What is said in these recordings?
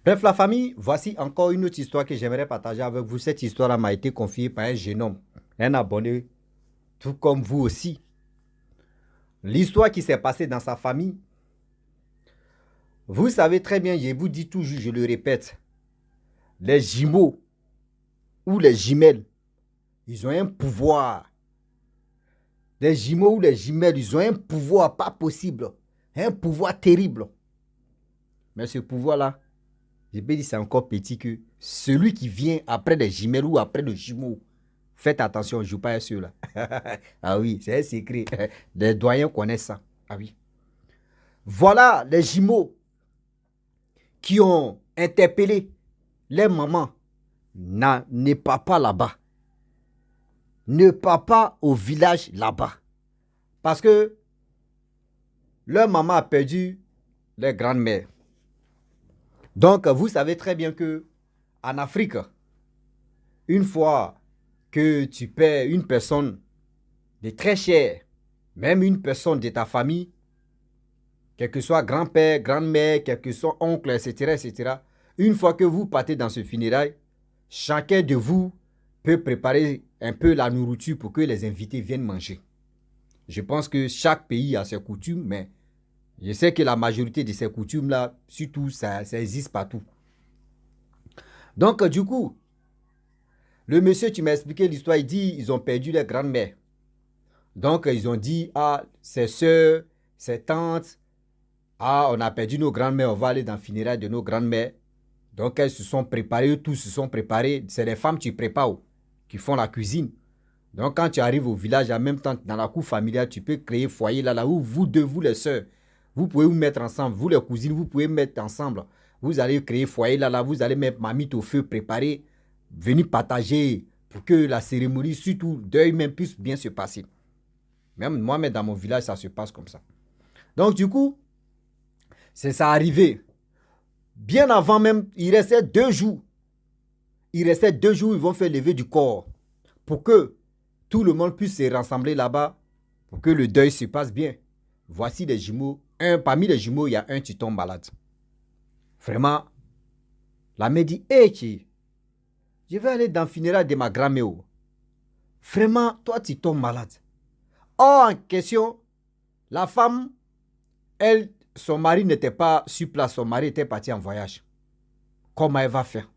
Bref, la famille, voici encore une autre histoire que j'aimerais partager avec vous. Cette histoire-là m'a été confiée par un jeune homme, un abonné, tout comme vous aussi. L'histoire qui s'est passée dans sa famille, vous savez très bien, je vous dis toujours, je le répète, les jumeaux ou les jumelles, ils ont un pouvoir. Les jumeaux ou les jumelles, ils ont un pouvoir pas possible, un pouvoir terrible. Mais ce pouvoir-là, je peux dire c'est encore petit que celui qui vient après les jumelles ou après les jumeaux. Faites attention, je ne joue pas à ceux-là. Ah oui, c'est un secret. Les doyens connaissent ça. Ah oui. Voilà les jumeaux qui ont interpellé les mamans. Ne pas pas là-bas. Ne pas au village là-bas. Parce que leur maman a perdu leur grand-mère. Donc, vous savez très bien que en Afrique, une fois que tu perds une personne de très chère, même une personne de ta famille, quel que soit grand-père, grand-mère, quel que soit oncle, etc., etc., une fois que vous partez dans ce funérail, chacun de vous peut préparer un peu la nourriture pour que les invités viennent manger. Je pense que chaque pays a ses coutumes, mais je sais que la majorité de ces coutumes-là, surtout, ça existe partout. Donc, du coup, le monsieur, tu m'as expliqué l'histoire, il dit ils ont perdu leur grand-mère. Donc, ils ont dit à ses soeurs, ses tantes, ah, on a perdu nos grandes-mères, on va aller dans le funérail de nos grandes-mères. Donc, elles se sont préparées, tous se sont préparés. C'est les femmes qui préparent, qui font la cuisine. Donc, quand tu arrives au village, en même temps, dans la cour familiale, tu peux créer foyer là où vous deux, vous les sœurs, vous pouvez vous mettre ensemble. Vous les cousines, vous pouvez mettre ensemble. Vous allez créer foyer là vous allez mettre mamite au feu, préparer, venir partager pour que la cérémonie, surtout deuil même, puisse bien se passer. Même moi, mais dans mon village, ça se passe comme ça. Donc, du coup, c'est ça arrivé. Bien avant même, il restait 2 jours. Il restait 2 jours, ils vont faire lever du corps pour que tout le monde puisse se rassembler là-bas pour que le deuil se passe bien. Voici les jumeaux. Parmi les jumeaux, il y a un qui tombe malade. Vraiment, la mère dit, hey, je vais aller dans le funérail de ma grand-mère. Vraiment, toi, tu tombes malade. Or, en question, la femme, elle, son mari n'était pas sur place. Son mari était parti en voyage. Comment elle va faire?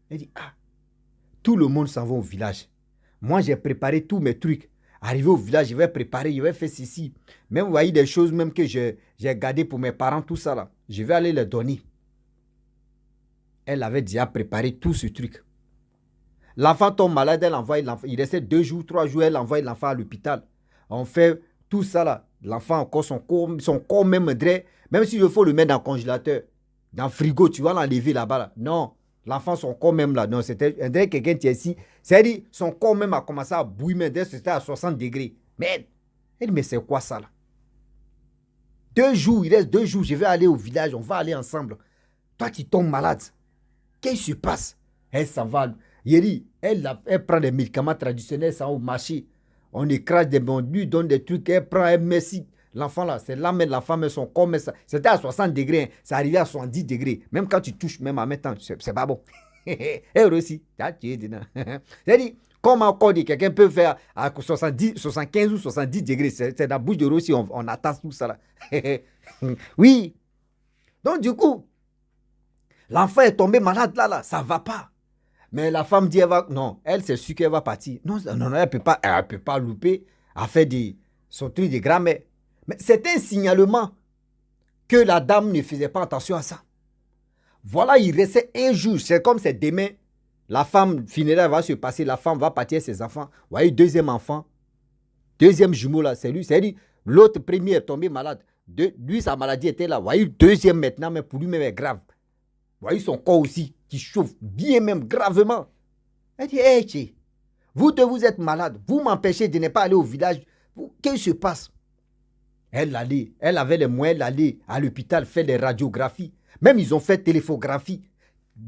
Elle dit, ah, tout le monde s'en va au village. Moi, j'ai préparé tous mes trucs. Arrivé au village, je vais préparer, je vais faire ceci. Même, vous voyez, des choses même que j'ai gardées pour mes parents, tout ça là. Je vais aller les donner. Elle avait déjà préparé tout ce truc. L'enfant tombe malade, elle envoie l'enfant. Il restait 2 jours, 3 jours, elle envoie l'enfant à l'hôpital. On fait tout ça là. L'enfant encore son corps même, même s'il faut le mettre dans le congélateur, dans le frigo, tu vas l'enlever là-bas. Là. Non, l'enfant, son corps même là. Non, c'était quelqu'un qui est ici. C'est-à-dire, son corps même a commencé à bouillir, mais c'était à 60 degrés. Mais, elle dit, mais c'est quoi ça là? 2 jours, il reste 2 jours, je vais aller au village, on va aller ensemble. Toi, tu tombes malade. Qu'est-ce qui se passe? Elle s'en va. Yeri, elle prend des médicaments traditionnels, ça au marché. On écrase des bons, lui donne des trucs, elle prend, elle met si. L'enfant là, c'est là, mais l'enfant met son corps, c'était à 60 degrés, hein. Ça arrivait à 70 degrés. Même quand tu touches, même en mettant, c'est pas bon. Elle aussi, tu es dedans. C'est-à-dire, comment encore dit, quelqu'un peut faire à 70, 75 ou 70 degrés. C'est dans la bouche de Rossi, on attend tout ça là. Oui. Donc, du coup, l'enfant est tombé malade là, ça va pas. Mais la femme dit, non, elle c'est sûr qu'elle va partir. Non, non, elle peut pas louper à faire son truc de grand-mère. Mais c'est un signalement que la dame ne faisait pas attention à ça. Voilà, il restait un jour, c'est comme c'est demain, la femme funéraire va se passer, la femme va partir ses enfants. Vous voyez, deuxième enfant, deuxième jumeau là, c'est lui. L'autre premier est tombé malade. Lui, sa maladie était là. Vous voyez, deuxième maintenant, mais pour lui-même est grave. Vous voyez son corps aussi qui chauffe bien même gravement. Elle dit, hey, vous deux vous êtes malade, vous m'empêchez de ne pas aller au village. Qu'est-ce qui se passe? Elle avait les moyens d'aller à l'hôpital faire des radiographies. Même ils ont fait téléphographie.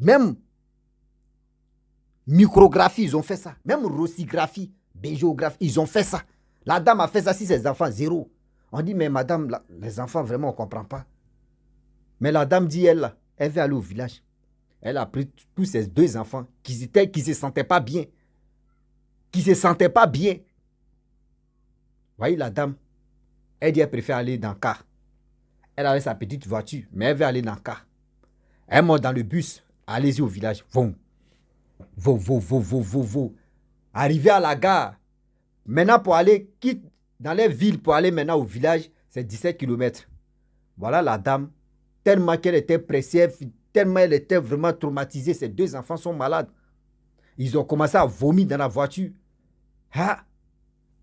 Même micrographie, ils ont fait ça. Même rossigraphie, bégéographie, ils ont fait ça. La dame a fait ça si ses enfants, zéro. On dit, mais madame, les enfants, vraiment, on ne comprend pas. Mais la dame dit, elle veut aller au village. Elle a pris tous ses 2 enfants qui se sentaient pas bien. Qui se sentaient pas bien. Voyez la dame, elle dit elle préfère aller dans le car. Elle avait sa petite voiture, mais elle veut aller dans le car. Elle monte dans le bus, allez-y au village. Vont. Arrivé à la gare. Maintenant, pour aller, quitte dans les villes, pour aller maintenant au village, c'est 17 km. Voilà la dame, tellement qu'elle était pressée, tellement elle était vraiment traumatisée. Ses 2 enfants sont malades. Ils ont commencé à vomir dans la voiture. Ah!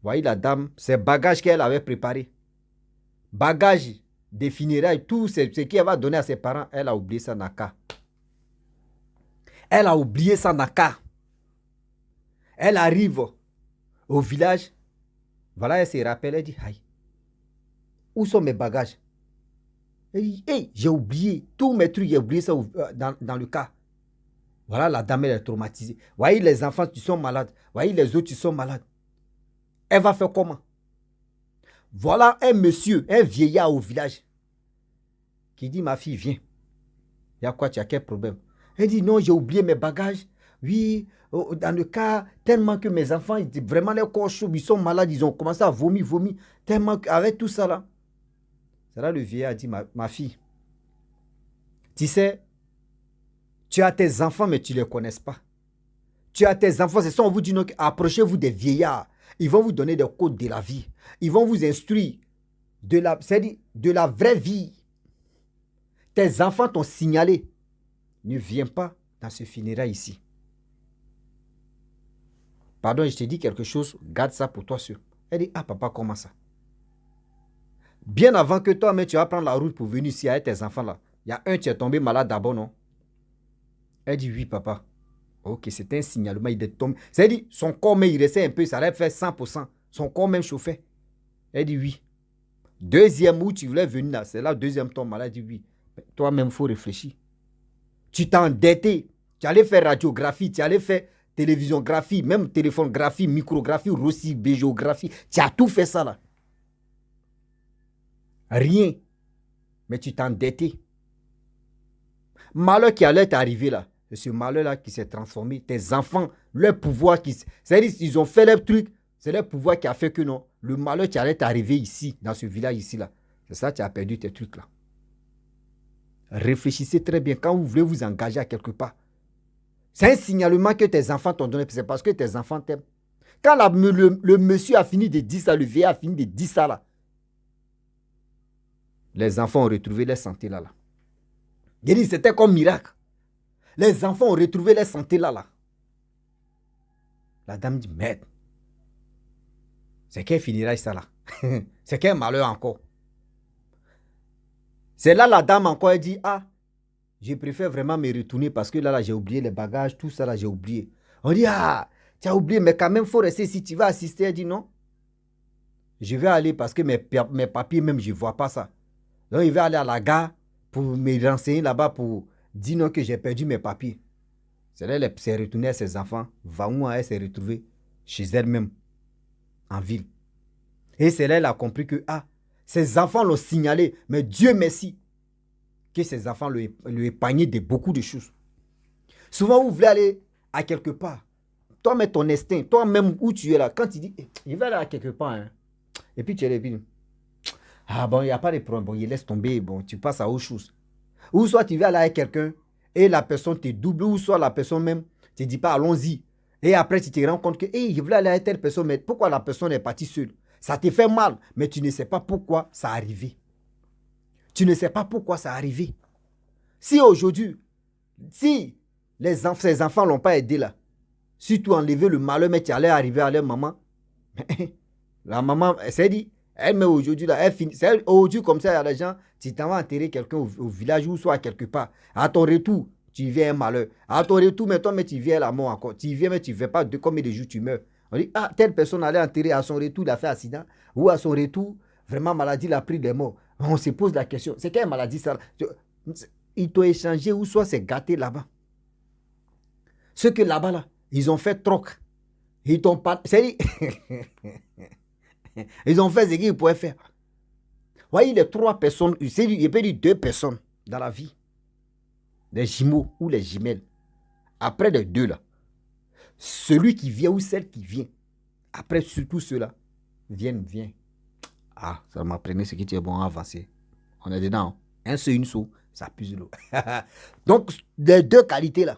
Voyez la dame, ses bagages qu'elle avait préparés. Bagages des funérailles, tout ce qu'elle va donner à ses parents, elle a oublié ça dans le car. Elle a oublié ça dans le car. Elle arrive au village. Voilà, elle se rappelle, elle dit, aïe, où sont mes bagages? Elle dit, hey, j'ai oublié, tous mes trucs, j'ai oublié ça dans le car. Voilà, la dame, elle est traumatisée. Voyez les enfants qui sont malades. Voyez les autres qui sont malades. Elle va faire comment? Voilà un monsieur, un vieillard au village, qui dit, ma fille, viens. Il y a quoi, tu as quel problème? Elle dit, non, j'ai oublié mes bagages. Oui, dans le cas, tellement que mes enfants, vraiment les corps chauds, ils sont malades, ils ont commencé à vomir. Tellement qu'avec tout ça là. C'est là le vieillard a dit, ma fille, tu sais, tu as tes enfants, mais tu ne les connais pas. Tu as tes enfants, c'est ça, on vous dit, approchez-vous des vieillards. Ils vont vous donner des codes de la vie. Ils vont vous instruire c'est-à-dire de la vraie vie. Tes enfants t'ont signalé. Ne viens pas dans ce funérail ici. Pardon, je te dis quelque chose, garde ça pour toi sûr. Elle dit, ah papa, comment ça? Bien avant que toi, mais tu vas prendre la route pour venir ici avec tes enfants là. Il y a un, tu es tombé malade d'abord, non? Elle dit, oui papa. Ok, c'est un signalement, il est tombé. C'est-à-dire, son corps, mais il restait un peu, ça allait faire 100%. Son corps même chauffait. Elle dit, oui. Deuxième où tu voulais venir là, c'est là, deuxième tombe malade, elle dit, oui. Toi-même, il faut réfléchir. Tu t'es endetté. Tu allais faire radiographie, tu allais faire télévisiongraphie, même téléphonographie, micrographie, aussi bégiographie. Tu as tout fait ça là. Rien. Mais tu t'es endetté. Malheur qui allait t'arriver là. C'est ce malheur-là qui s'est transformé. Tes enfants, leur pouvoir qui... C'est-à-dire ils ont fait leur truc. C'est leur pouvoir qui a fait que non. Le malheur qui allait t'arriver ici, dans ce village ici là. C'est ça, tu as perdu tes trucs là. Réfléchissez très bien quand vous voulez vous engager à quelque part. C'est un signalement que tes enfants t'ont donné. C'est parce que tes enfants t'aiment. Quand le monsieur a fini de dire ça, le vieillard a fini de dire ça là, les enfants ont retrouvé leur santé là. Il dit c'était comme miracle. Les enfants ont retrouvé leur santé là. La dame dit, merde. C'est qu'elle finira ça là. C'est qu'un malheur encore. C'est là la dame encore, elle dit, ah, je préfère vraiment me retourner parce que là j'ai oublié les bagages, tout ça là, j'ai oublié. On dit, ah, tu as oublié, mais quand même, il faut rester si tu vas assister. Elle dit, non. Je vais aller parce que mes papiers même, je ne vois pas ça. Donc, il va aller à la gare pour me renseigner là-bas pour dire non que j'ai perdu mes papiers. C'est là qu'elle s'est retournée à ses enfants. Vaoua, elle s'est retrouvée chez elle-même, en ville. Et c'est là qu'elle a compris que, ah, ses enfants l'ont signalé, mais Dieu merci que ses enfants lui épargnaient de beaucoup de choses. Souvent, vous voulez aller à quelque part. Toi, mais ton instinct, toi-même où tu es là, quand tu dis, je vais aller à quelque part, hein, et puis tu es là, ah bon, il n'y a pas de problème, bon, il laisse tomber, bon, tu passes à autre chose. Ou soit tu vas aller avec quelqu'un et la personne te double, ou soit la personne même te dit pas, allons-y. Et après, tu te rends compte que, hey, je voulais aller avec telle personne, mais pourquoi la personne est partie seule? Ça te fait mal, mais tu ne sais pas pourquoi ça a arrivé. Tu ne sais pas pourquoi ça a arrivé. Si aujourd'hui, si ces enfants ne l'ont pas aidé là, surtout enlever le malheur, mais tu allais arriver à leur maman, la maman, elle s'est dit, elle met aujourd'hui là, elle finit. Aujourd'hui, comme ça, il y a des gens, tu t'en vas enterrer quelqu'un au village ou soit quelque part. À ton retour, tu viens un malheur. À ton retour, mais tu viens la mort encore. Tu viens, mais tu ne fais pas de combien de jours tu meurs. On dit, ah, telle personne allait enterrer à son retour, il a fait accident. Ou à son retour, vraiment maladie, il a pris des morts. On se pose la question, c'est quelle maladie ça? Ils t'ont échangé ou soit c'est gâté là-bas. Ceux que là-bas, là, ils ont fait troc. Ils t'ont pas... Ils ont fait ce qu'ils pouvaient faire. Voyez les 3 personnes, il peut dire 2 personnes dans la vie. les jumeaux ou les jumelles, après les deux là, celui qui vient ou celle qui vient, après surtout ceux-là, viennent. Ah, ça m'apprenait ce qui était bon à avancer. On est dedans. Un seul, une seau, ça pue l'eau. Donc, les deux qualités là,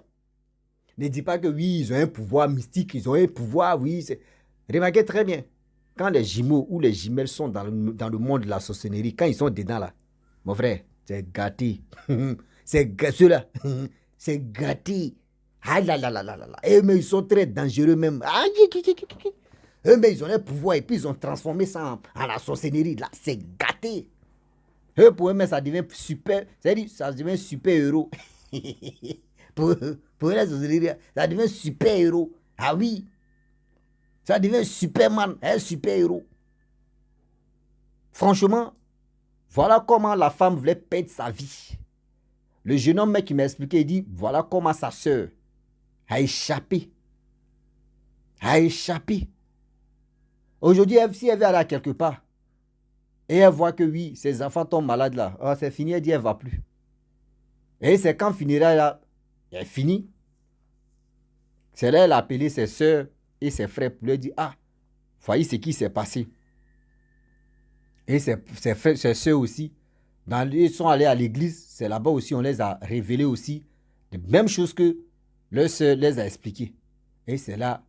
ne dis pas que oui, ils ont un pouvoir mystique, ils ont un pouvoir, oui. Remarquez très bien, quand les jumeaux ou les jumelles sont dans le monde de la sorcellerie, quand ils sont dedans là, mon frère, c'est gâté. C'est ceux-là, c'est gâté. Ah là là là là là. Et mais ils sont très dangereux même. Ah, eux, mais ils ont un pouvoir et puis ils ont transformé ça en la sorcellerie. Là, c'est gâté. Eux, pour eux, mais ça devient super. C'est-à-dire, ça devient super héros. pour la sorcellerie, ça devient super héros. Ah oui. Ça devient Superman, un super héros. Franchement, voilà comment la femme voulait perdre sa vie. Le jeune homme qui m'a expliqué, il dit, voilà comment sa soeur a échappé. Aujourd'hui, si elle va aller quelque part, et elle voit que oui, ses enfants tombent malades là, oh, c'est fini, elle dit, elle ne va plus. Et c'est quand finira là, elle finit. C'est là elle a appelé ses soeurs et ses frères pour leur dire, ah, voyez ce qui s'est passé. Et ses soeurs aussi, ils sont allés à l'église, c'est là-bas aussi, on les a révélés aussi, les mêmes choses que leur soeur les a expliquées. Et c'est là,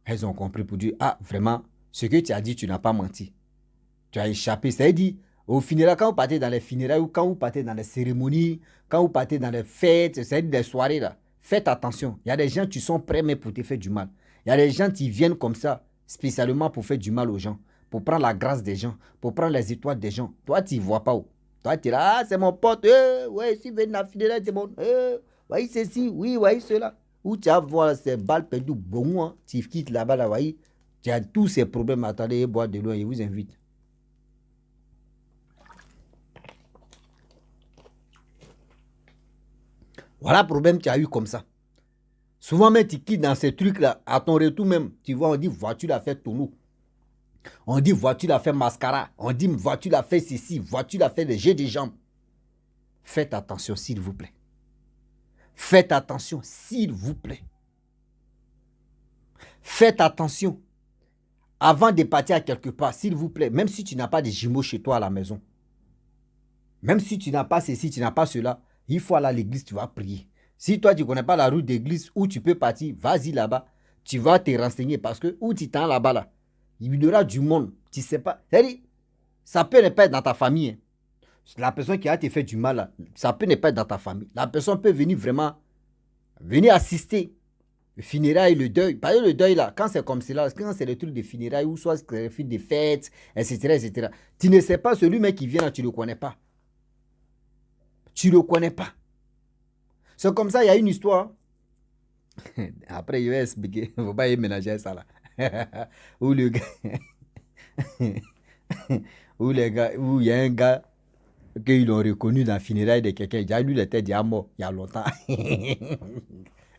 elles ont compris pour dire, ah, vraiment, ce que tu as dit, tu n'as pas menti. Tu as échappé. C'est-à-dire, au funérailles, quand vous partez dans les funérailles ou quand vous partez dans les cérémonies, quand vous partez dans les fêtes, c'est-à-dire des soirées là, faites attention. Il y a des gens qui sont prêts mais pour te faire du mal. Il y a des gens qui viennent comme ça, spécialement pour faire du mal aux gens, pour prendre la grâce des gens, pour prendre les étoiles des gens. Toi, tu ne vois pas où. Toi, tu es là, ah, c'est mon pote, ouais, si vient dans la funéraille, c'est mon, voyez ceci, oui, voyez cela. Où tu vas voir ces balles perdues, bon, hein, tu quittes là-bas, là, voyez. Tu as tous ces problèmes, attendez, boire de l'eau, je vous invite. Voilà le problème que tu as eu comme ça. Souvent, même, tu quittes dans ces trucs-là, à ton retour même, tu vois, on dit voiture a fait tonneau. On dit voiture a fait mascara. On dit voiture a fait ceci, voiture a fait les jeux de jambes. Faites attention, s'il vous plaît. Faites attention, s'il vous plaît. Faites attention. Avant de partir à quelque part, s'il vous plaît, même si tu n'as pas de jumeaux chez toi à la maison, même si tu n'as pas ceci, tu n'as pas cela, il faut aller à l'église, tu vas prier. Si toi, tu ne connais pas la route d'église où tu peux partir, vas-y là-bas. Tu vas te renseigner parce que où tu t'en là-bas, là, il y aura du monde. Tu ne sais pas. C'est-à-dire, ça peut ne pas être dans ta famille. Hein. La personne qui a te fait du mal, là, ça peut ne pas être dans ta famille. La personne peut venir vraiment, venir assister. Le funérail, le deuil. Par exemple, le deuil, là, quand c'est comme cela, quand c'est le truc de funérailles ou soit c'est le truc de fêtes, etc., etc., tu ne sais pas, celui même qui vient là, tu ne le connais pas. Tu ne le connais pas. C'est comme ça, il y a une histoire. Après, je vais expliquer. Il ne faut pas y ménager ça là. Où le gars. Où les gars. Où il y a un gars qu'ils l'ont reconnu dans la funéraille de quelqu'un. Déjà, lui, il était déjà mort il y a longtemps.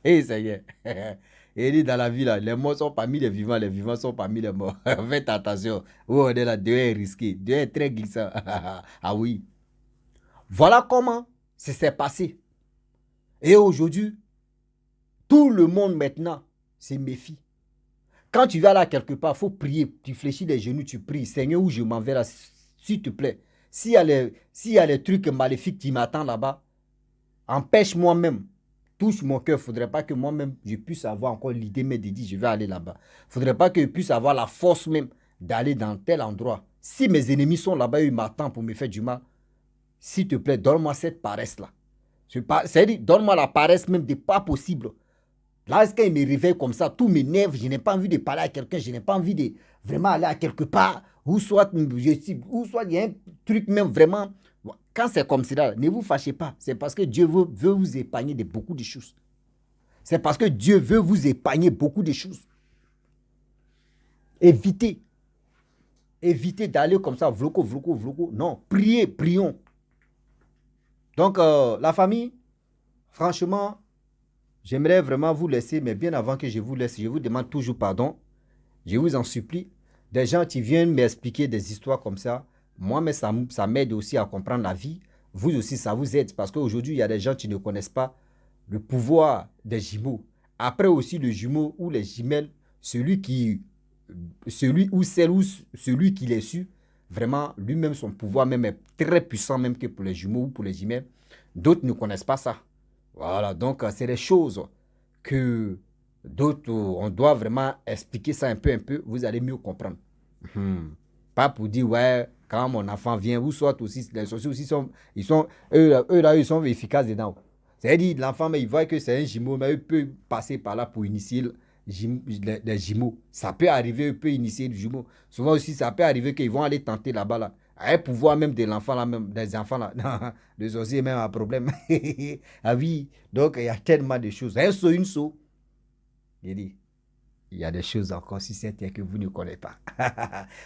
Et ça y est. Et il dit dans la vie là, les morts sont parmi les vivants sont parmi les morts. Faites attention. Où on est là, Dieu est risqué. Dieu est très glissant. Ah oui. Voilà comment ça s'est passé. Et aujourd'hui, tout le monde maintenant se méfie. Quand tu vas là quelque part, il faut prier. Tu fléchis les genoux, tu pries. Seigneur, où je m'en vais là, s'il te plaît. S'il y a les trucs maléfiques qui m'attendent là-bas, empêche moi-même. Touche mon cœur. Il ne faudrait pas que moi-même, je puisse avoir encore l'idée mais de dire, je vais aller là-bas. Il ne faudrait pas que je puisse avoir la force même d'aller dans tel endroit. Si mes ennemis sont là-bas et ils m'attendent pour me faire du mal, s'il te plaît, donne-moi cette paresse-là. C'est-à-dire, donne-moi la paresse même de pas possible. Là, quand il me réveille comme ça, tout m'énerve, je n'ai pas envie de parler à quelqu'un, je n'ai pas envie de vraiment aller à quelque part, ou soit il y a un truc même vraiment. Quand c'est comme cela, ne vous fâchez pas. C'est parce que Dieu veut vous épargner de beaucoup de choses. C'est parce que Dieu veut vous épargner beaucoup de choses. Évitez. Évitez d'aller comme ça, vloco. Non, prions. Donc, la famille, franchement, j'aimerais vraiment vous laisser, mais bien avant que je vous laisse, je vous demande toujours pardon. Je vous en supplie. Des gens qui viennent m'expliquer des histoires comme ça, moi, mais ça m'aide aussi à comprendre la vie. Vous aussi, ça vous aide. Parce qu'aujourd'hui, il y a des gens qui ne connaissent pas Le pouvoir des jumeaux. Après aussi le jumeau ou les jumelles, celui ou celle ou celui qui les suit, vraiment, lui-même, son pouvoir même est très puissant, même que pour les jumeaux ou pour les jumelles. D'autres ne connaissent pas ça. Voilà, donc c'est des choses que d'autres, on doit vraiment expliquer ça un peu, vous allez mieux comprendre. Pas pour dire, ouais, quand mon enfant vient, ou soit aussi, les sorciers aussi eux là, ils sont efficaces dedans. C'est-à-dire, l'enfant, mais il voit que c'est un jumeau, mais il peut passer par là pour initier les jumeaux. Ça peut arriver, il peut initier le jumeau. Souvent aussi, ça peut arriver qu'ils vont aller tenter là-bas, là. Un pouvoir même de l'enfant, là, même des enfants, là. Non, le sorcier, même, un problème. Ah oui, donc il y a tellement de choses. Un saut, une saut. Il dit, il y a des choses encore si certaines que vous ne connaissez pas.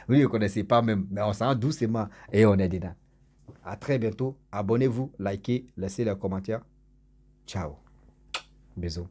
Vous ne connaissez pas même, mais on s'en doucement et on est dedans. À très bientôt. Abonnez-vous, likez, laissez les commentaires. Ciao. Bisous.